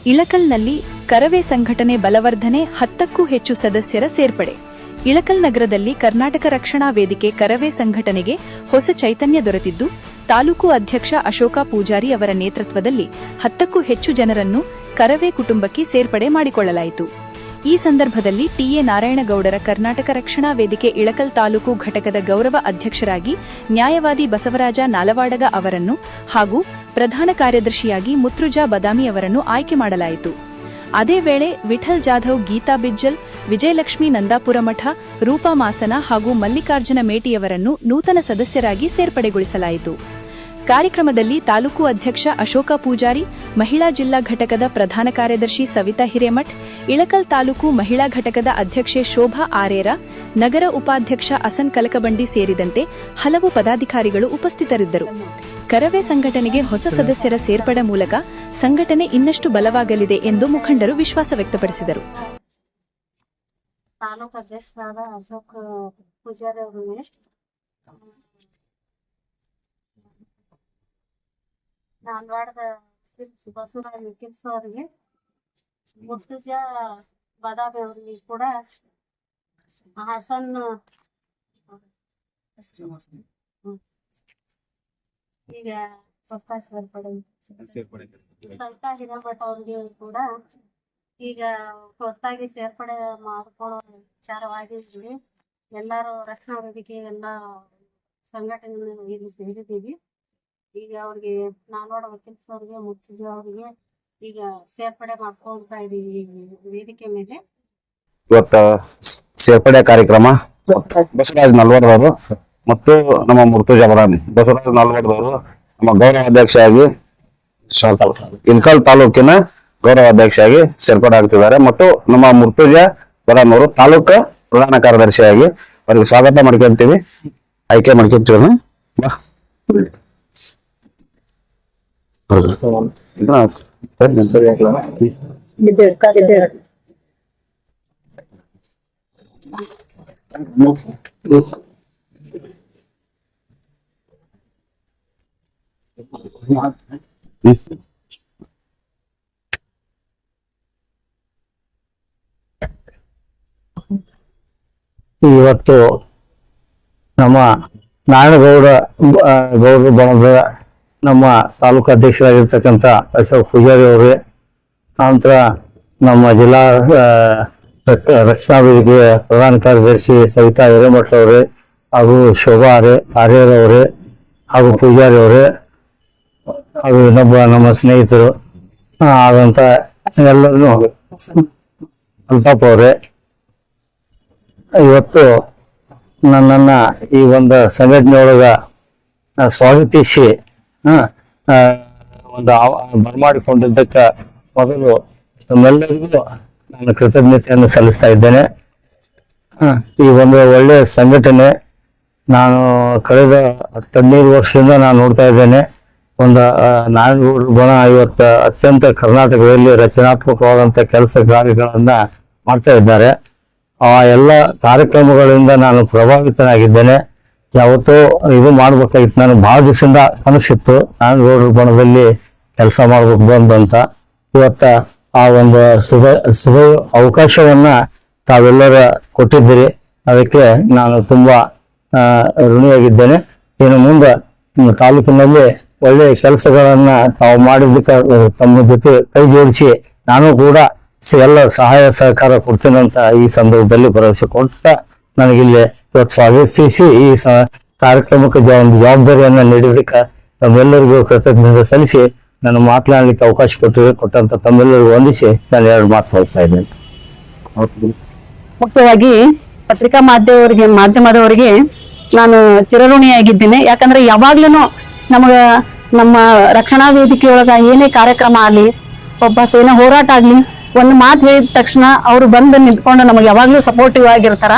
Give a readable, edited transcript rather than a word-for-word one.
ಇಳಕಲ್ನಲ್ಲಿ ಕರವೇ ಸಂಘಟನೆ ಬಲವರ್ಧನೆ 10ಕ್ಕೂ ಹೆಚ್ಚು ಸದಸ್ಯರ ಸೇರ್ಪಡೆ. ಇಳಕಲ್ ನಗರದಲ್ಲಿ ಕರ್ನಾಟಕ ರಕ್ಷಣಾ ವೇದಿಕೆ ಕರವೇ ಸಂಘಟನೆಗೆ ಹೊಸ ಚೈತನ್ಯ ದೊರೆತಿದ್ದು, ತಾಲೂಕು ಅಧ್ಯಕ್ಷ ಅಶೋಕ ಪೂಜಾರಿ ಅವರ ನೇತೃತ್ವದಲ್ಲಿ 10ಕ್ಕೂ ಹೆಚ್ಚು ಜನರನ್ನು ಕರವೇ ಕುಟುಂಬಕ್ಕೆ ಸೇರ್ಪಡೆ ಮಾಡಿಕೊಳ್ಳಲಾಯಿತು. ಈ ಸಂದರ್ಭದಲ್ಲಿ ಟಿಎ ನಾರಾಯಣಗೌಡರ ಕರ್ನಾಟಕ ರಕ್ಷಣಾ ವೇದಿಕೆ ಇಳಕಲ್ ತಾಲೂಕು ಘಟಕದ ಗೌರವ ಅಧ್ಯಕ್ಷರಾಗಿ ನ್ಯಾಯವಾದಿ ಬಸವರಾಜ ನಾಲವಾಡಗ ಅವರನ್ನು ಹಾಗೂ ಪ್ರಧಾನ ಕಾರ್ಯದರ್ಶಿಯಾಗಿ ಮುತ್ರುಜಾ ಬದಾಮಿ ಅವರನ್ನು ಆಯ್ಕೆ ಮಾಡಲಾಯಿತು. ಅದೇ ವೇಳೆ ವಿಠಲ್ ಜಾಧವ್, ಗೀತಾ ಬಿಜ್ಜಲ್, ವಿಜಯಲಕ್ಷ್ಮಿ ನಂದಾಪುರಮಠ, ರೂಪಾ ಮಾಸನ ಹಾಗೂ ಮಲ್ಲಿಕಾರ್ಜುನ ಮೇಟಿಯವರನ್ನು ನೂತನ ಸದಸ್ಯರಾಗಿ ಸೇರ್ಪಡೆಗೊಳಿಸಲಾಯಿತು. ಕಾರ್ಯಕ್ರಮದಲ್ಲಿ ತಾಲೂಕು ಅಧ್ಯಕ್ಷ ಅಶೋಕ ಪೂಜಾರಿ, ಮಹಿಳಾ ಜಿಲ್ಲಾ ಘಟಕದ ಪ್ರಧಾನ ಕಾರ್ಯದರ್ಶಿ ಸವಿತಾ ಹಿರೇಮಠ್, ಇಳಕಲ್ ತಾಲೂಕು ಮಹಿಳಾ ಘಟಕದ ಅಧ್ಯಕ್ಷೆ ಶೋಭಾ ಆರೇರ, ನಗರ ಉಪಾಧ್ಯಕ್ಷ ಅಸನ್ ಕಲಕಬಂಡಿ ಸೇರಿದಂತೆ ಹಲವು ಪದಾಧಿಕಾರಿಗಳು ಉಪಸ್ಥಿತರಿದ್ದರು. ಕರವೇ ಸಂಘಟನೆಗೆ ಹೊಸ ಸದಸ್ಯರ ಸೇರ್ಪಡೆ ಮೂಲಕ ಸಂಘಟನೆ ಇನ್ನಷ್ಟು ಬಲವಾಗಲಿದೆ ಎಂದು ಮುಖಂಡರು ವಿಶ್ವಾಸ ವ್ಯಕ್ತಪಡಿಸಿದರು. ತಾಲೂಕು ಅಧ್ಯಕ್ಷರಾದ ಅಶೋಕ್ ಪೂಜಾರಿ ಅವರಿಗೆ ನಾಲ್ವಾಡದ ಬಸವರಾಜ ಕಿಲ್ಸ್ ಅವರಿಗೆ, ಮುರ್ತುಜಾ ಬದಾಮಿ ಅವರಿಗೆ ಕೂಡ ಹಾಸನ್ ಈಗ ಸವಿತಾ ಹಿರೇಮಠ ಅವರಿಗೆ ಕೂಡ ಈಗ ಹೊಸದಾಗಿ ಸೇರ್ಪಡೆ ಮಾಡಿಕೊಳ್ಳೋ ವಿಚಾರವಾಗಿ ಎಲ್ಲರೂ ರಕ್ಷಣಾ ವೇದಿಕೆ ಎಲ್ಲ ಸಂಘಟನೆ ಇಲ್ಲಿ ಸೇರಿದ್ದೀವಿ. ಈಗ ಅವ್ರಿಗೆ ನಾಲ್ವಾಡ ವಕೀಲ್ಸ್ ಅವ್ರಿಗೆ, ಮುರ್ತುಜಾ ಅವರಿಗೆ ಈಗ ಸೇರ್ಪಡೆ ಮಾಡ್ಕೊಳ್ತಾ ಇದೀವಿ ವೇದಿಕೆ ಮೇಲೆ. ಇವತ್ತು ಸೇರ್ಪಡೆ ಕಾರ್ಯಕ್ರಮ ಬಸವರಾಜ್ ನಲ್ವಾಡದವರು ಮತ್ತು ನಮ್ಮ ಮುರ್ತುಜಾ ಬದಾಮಿ, ಬಸವರಾಜ್ ನಲ್ವಾಡದವರು ನಮ್ಮ ಗೌರವ ಅಧ್ಯಕ್ಷರಾಗಿ ಇಳಕಲ್ ತಾಲೂಕಿನ ಗೌರವ ಅಧ್ಯಕ್ಷರಾಗಿ ಸೇರ್ಪಡೆ ಆಗ್ತಿದ್ದಾರೆ ಮತ್ತು ನಮ್ಮ ಮುರ್ತುಜಾ ಬದಾಮಿ ಅವರು ತಾಲೂಕು ಪ್ರಧಾನ ಕಾರ್ಯದರ್ಶಿಯಾಗಿ ಅವರಿಗೆ ಸ್ವಾಗತ ಮಾಡ್ಕೊಂತೀವಿ, ಆಯ್ಕೆ ಮಾಡ್ಕೊಂತೀವಿ. ಇವತ್ತು ನಮ್ಮ ನಾರಾಯಣಗೌಡ ಬಣದ ನಮ್ಮ ತಾಲೂಕು ಅಧ್ಯಕ್ಷರಾಗಿರ್ತಕ್ಕಂಥ ಅಶೋಕ್ ಪೂಜಾರಿ ಅವರೇ, ನಂತರ ನಮ್ಮ ಜಿಲ್ಲಾ ರಕ್ಷಣಾ ವೇದಿಕೆಯ ಪ್ರಧಾನ ಕಾರ್ಯದರ್ಶಿ ಸವಿತಾ ಹಿರೇಮಠ ಅವರೇ ಹಾಗೂ ಶೋಭಾ ಆರ್ಯರ್ ಅವರೇ ಹಾಗೂ ಪೂಜಾರಿ ಅವರೇ ಹಾಗೂ ಇನ್ನೊಬ್ಬ ನಮ್ಮ ಸ್ನೇಹಿತರು ಆದಂತ ಎಲ್ಲರನ್ನು ಅಲ್ತಾಪ್ ಅವರೇ, ಇವತ್ತು ನನ್ನನ್ನ ಈ ಒಂದು ಸಂಘಟನೆಯೊಳಗ ಸ್ವಾಗತಿಸಿ ಒಂದು ಬರಮಾಡಿಕೊಂಡಿದ್ದಕ್ಕ ಮೊದಲು ತಮ್ಮೆಲ್ಲರಿಗೂ ನಾನು ಕೃತಜ್ಞತೆಯನ್ನು ಸಲ್ಲಿಸ್ತಾ ಇದ್ದೇನೆ. ಈ ಒಂದು ಒಳ್ಳೆಯ ಸಂಘಟನೆ ನಾನು ಕಳೆದ 15 ವರ್ಷದಿಂದ ನಾನು ನೋಡ್ತಾ ಇದ್ದೇನೆ. ಒಂದು ನಾರಾಯಣಗೌಡರ ಬಣ ಇವತ್ತು ಅತ್ಯಂತ ಕರ್ನಾಟಕದಲ್ಲಿ ರಚನಾತ್ಮಕವಾದಂಥ ಕೆಲಸ ಕಾರ್ಯಗಳನ್ನ ಮಾಡ್ತಾ ಇದ್ದಾರೆ. ಆ ಎಲ್ಲ ಕಾರ್ಯಕ್ರಮಗಳಿಂದ ನಾನು ಪ್ರಭಾವಿತನಾಗಿದ್ದೇನೆ. ಯಾವತ್ತೋ ಇದು ಮಾಡ್ಬೇಕಾಗಿತ್ತು, ನಾನು ಬಹಳ ದಿವಸದಿಂದ ಕನಸಿತ್ತು ನಾರಾಯಣಗೌಡರ ಬಣದಲ್ಲಿ ಕೆಲಸ ಮಾಡ್ಬೇಕು ಅಂತ. ಇವತ್ತ ಆ ಒಂದು ಶುಭ ಅವಕಾಶವನ್ನ ತಾವೆಲ್ಲರ ಕೊಟ್ಟಿದ್ದೀರಿ, ಅದಕ್ಕೆ ನಾನು ತುಂಬಾ ಋಣಿಯಾಗಿದ್ದೇನೆ. ಇನ್ನು ಮುಂದೆ ತಾಲೂಕಿನಲ್ಲಿ ಒಳ್ಳೆಯ ಕೆಲಸಗಳನ್ನ ತಾವು ಮಾಡಿದ್ದಕ್ಕೆ ತಮ್ಮ ಜೊತೆ ಕೈ ಜೋಡಿಸಿ ನಾನು ಕೂಡ ಎಲ್ಲ ಸಹಾಯ ಸಹಕಾರ ಕೊಡ್ತೀನಂತ ಈ ಸಂದರ್ಭದಲ್ಲಿ ಭರವಸೆ ಕೊಡ್ತಾ ನನಗಿಲ್ಲಿ ಇವತ್ತು ಸ್ವಾಗತಿಸಿ ಈ ಕಾರ್ಯಕ್ರಮಕ್ಕೆ ಒಂದು ಜವಾಬ್ದಾರಿಯನ್ನ ನೀಡಿದ್ದಕ್ಕೆ ತಮ್ಮೆಲ್ಲರಿಗೂ ಕೃತಜ್ಞತೆ ಸಲ್ಲಿಸಿ ನಾನು ಮಾತನಾಡಲಿಕ್ಕೆ ಅವಕಾಶ ಕೊಟ್ಟಂತ ತಮ್ಮೆಲ್ಲರಿಗೂ ವಂದಿಸಿ ನಾನು 2 ಮಾತು ಹೇಳ್ತಾ ಇದ್ದೇನೆ. ಮುಖ್ಯವಾಗಿ ಪತ್ರಿಕಾ ಮಾಧ್ಯಮದವರಿಗೆ ನಾನು ಚಿರಋಣಿಯಾಗಿದ್ದೇನೆ. ಯಾಕಂದ್ರೆ ಯಾವಾಗ್ಲೂ ನಮ್ಮ ರಕ್ಷಣಾ ವೇದಿಕೆಯೊಳಗ ಏನೇ ಕಾರ್ಯಕ್ರಮ ಆಗ್ಲಿ, ಒಬ್ಬ ಸೇನಾ ಹೋರಾಟ ಆಗ್ಲಿ, ಒಂದು ಮಾತು ಹೇಳಿದ ತಕ್ಷಣ ಅವ್ರು ಬಂದು ನಿಂತ್ಕೊಂಡು ನಮಗೆ ಯಾವಾಗ್ಲೂ ಸಪೋರ್ಟಿವ್ ಆಗಿರ್ತಾರ.